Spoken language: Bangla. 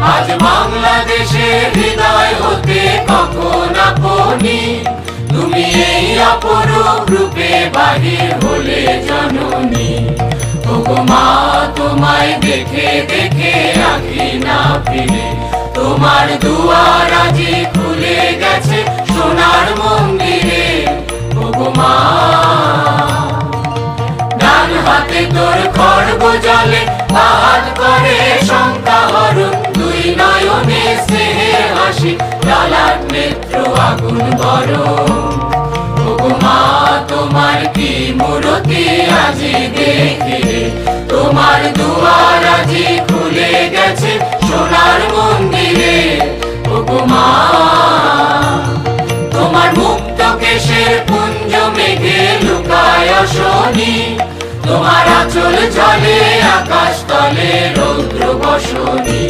আজ বাংলাদেশের হৃদয় হতে কখন আপনি তুমি এই অপরূপ রূপে বাহির হলে জননী। ওগো মা তোমায় দেখে দেখে আঁখি না ফিরে, তোমার দুয়ার আজি খুলে গেছে সোনার মন্দিরে। ওগো মা ডান হাতে তোর খড়গ জলে, বাদ করে শঙ্কা হরণ, দুই নয়নে স্নেহের হাসি, লালাট নেত্র আগুন গরম। ওগো মা তোমার কি মূরতি আজি দেখিরে, তোমার দুয়ার আজি খুলে গেছে সোনার মন্দিরে। ওগো মা তোমার মুক্ত কেশের পুঞ্জ মেঘে লুকায় শনি, তোমার আঁচল জলে আকাশ তলে রৌদ্র বসনি।